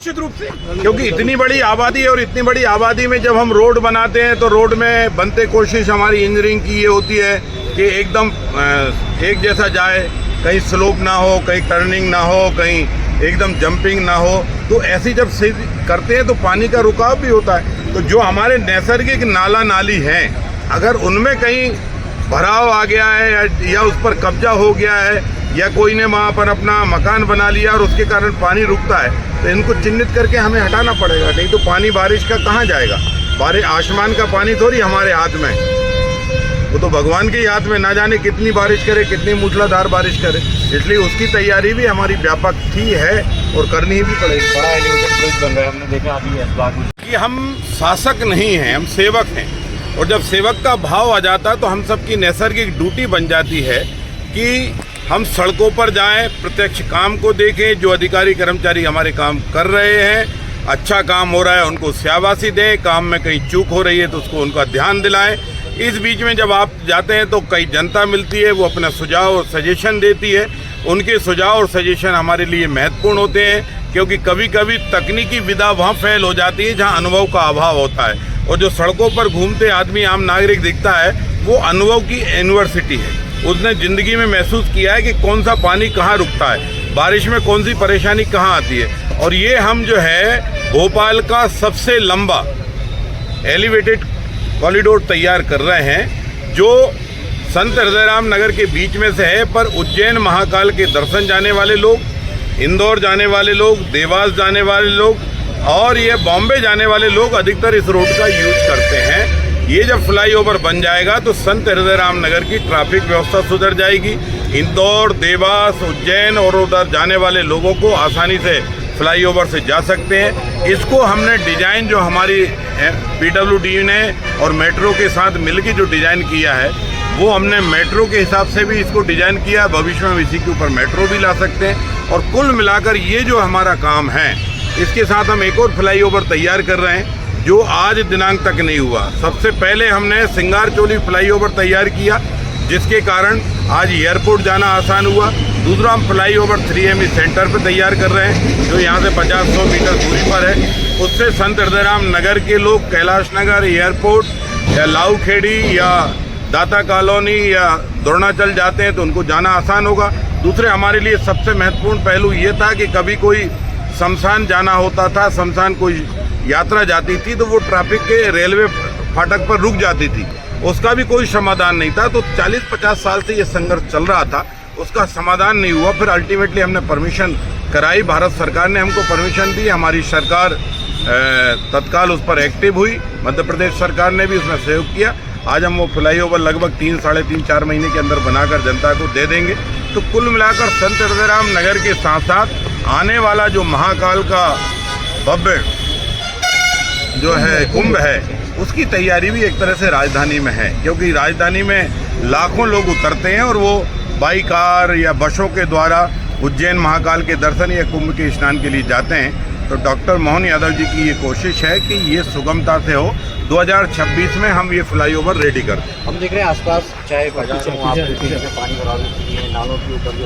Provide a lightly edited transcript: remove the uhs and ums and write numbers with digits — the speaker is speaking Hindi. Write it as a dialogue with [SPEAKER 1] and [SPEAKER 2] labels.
[SPEAKER 1] निश्चित रूप से, क्योंकि इतनी बड़ी आबादी है और इतनी बड़ी आबादी में जब हम रोड बनाते हैं तो रोड में बनते कोशिश हमारी इंजीनियरिंग की ये होती है कि एकदम एक जैसा जाए, कहीं स्लोप ना हो, कहीं टर्निंग ना हो, कहीं एकदम जंपिंग ना हो। तो ऐसी जब करते हैं तो पानी का रुकाव भी होता है। तो जो हमारे नैसर्गिक नाला नाली हैं, अगर उनमें कहीं भराव आ गया है या उस पर कब्जा हो गया है या कोई ने वहाँ पर अपना मकान बना लिया और उसके कारण पानी रुकता है, तो इनको चिन्हित करके हमें हटाना पड़ेगा। नहीं तो पानी बारिश का कहाँ जाएगा? बारिश आसमान का पानी थोड़ी हमारे हाथ में, वो तो भगवान के ही हाथ में, ना जाने कितनी बारिश करे, कितनी मूसलाधार बारिश करे। इसलिए उसकी तैयारी भी हमारी व्यापक थी, है और करनी भी पड़ेगी।
[SPEAKER 2] बड़ा एलिवेटेड ब्रिज बन रहा है, हमने देखा अभी
[SPEAKER 1] कि हम शासक नहीं हैं, हम सेवक हैं। और जब सेवक का भाव आ जाता है तो हम सबकी नैसर्गिक ड्यूटी बन जाती है कि हम सड़कों पर जाएं, प्रत्यक्ष काम को देखें, जो अधिकारी कर्मचारी हमारे काम कर रहे हैं, अच्छा काम हो रहा है उनको शाबाशी दें, काम में कहीं चूक हो रही है तो उसको उनका ध्यान दिलाएं। इस बीच में जब आप जाते हैं तो कई जनता मिलती है, वो अपना सुझाव और सजेशन देती है। उनके सुझाव और सजेशन हमारे लिए महत्वपूर्ण होते हैं, क्योंकि कभी कभी तकनीकी विधा वहाँ फैल हो जाती है जहाँ अनुभव का अभाव होता है। और जो सड़कों पर घूमते आदमी, आम नागरिक दिखता है, वो अनुभव की यूनिवर्सिटी है। उसने ज़िंदगी में महसूस किया है कि कौन सा पानी कहाँ रुकता है, बारिश में कौन सी परेशानी कहाँ आती है। और ये हम जो है भोपाल का सबसे लंबा एलिवेटेड कॉरिडोर तैयार कर रहे हैं, जो संत हृदयराम नगर के बीच में से है। पर उज्जैन महाकाल के दर्शन जाने वाले लोग, इंदौर जाने वाले लोग, देवास जाने वाले लोग और ये बॉम्बे जाने वाले लोग अधिकतर इस रोड का यूज करते हैं। ये जब फ्लाईओवर बन जाएगा तो संत हृदयराम नगर की ट्रैफिक व्यवस्था सुधर जाएगी। इंदौर, देवास, उज्जैन और उधर जाने वाले लोगों को आसानी से फ्लाईओवर से जा सकते हैं। इसको हमने डिजाइन, जो हमारी PWD ने और मेट्रो के साथ मिलकर जो डिजाइन किया है, वो हमने मेट्रो के हिसाब से भी इसको डिजाइन किया। भविष्य में इसी के ऊपर मेट्रो भी ला सकते हैं। और कुल मिलाकर ये जो हमारा काम है, इसके साथ हम एक और फ्लाईओवर तैयार कर रहे हैं जो आज दिनांक तक नहीं हुआ। सबसे पहले हमने सिंगारचोली फ्लाईओवर तैयार किया, जिसके कारण आज एयरपोर्ट जाना आसान हुआ। दूसरा हम फ्लाईओवर 3ME सेंटर पर तैयार कर रहे हैं, जो यहाँ से 50-100 मीटर दूरी पर है। उससे संत हृदयराम नगर के लोग कैलाश नगर, एयरपोर्ट या लाऊखेड़ी या दाता कॉलोनी या द्रोणाचल जाते हैं तो उनको जाना आसान होगा। दूसरे हमारे लिए सबसे महत्वपूर्ण पहलू ये था कि कभी कोई शमशान जाना होता था, शमशान कोई यात्रा जाती थी तो वो ट्रैफिक के रेलवे फाटक पर रुक जाती थी, उसका भी कोई समाधान नहीं था। तो 40-50 साल से ये संघर्ष चल रहा था, उसका समाधान नहीं हुआ। फिर अल्टीमेटली हमने परमिशन कराई, भारत सरकार ने हमको परमिशन दी, हमारी सरकार तत्काल उस पर एक्टिव हुई, मध्य प्रदेश सरकार ने भी उसमें सहयोग किया। आज हम वो फ्लाईओवर लगभग 3-3.5-4 महीने के अंदर बनाकर जनता को दे देंगे। तो कुल मिलाकर संत हृदयराम नगर के साथ साथ आने वाला जो महाकाल का भव्य जो है कुंभ है, उसकी तैयारी भी एक तरह से राजधानी में है, क्योंकि राजधानी में लाखों लोग उतरते हैं और वो बाई कार या बसों के द्वारा उज्जैन महाकाल के दर्शन या कुंभ के स्नान के लिए जाते हैं। तो डॉक्टर मोहन यादव जी की ये कोशिश है कि ये सुगमता से हो। 2026 में हम ये फ्लाईओवर रेडी कर दें।
[SPEAKER 2] हम देख रहे हैं आसपास चाहे बाजार हो, आप पानी भरा नालों के ऊपर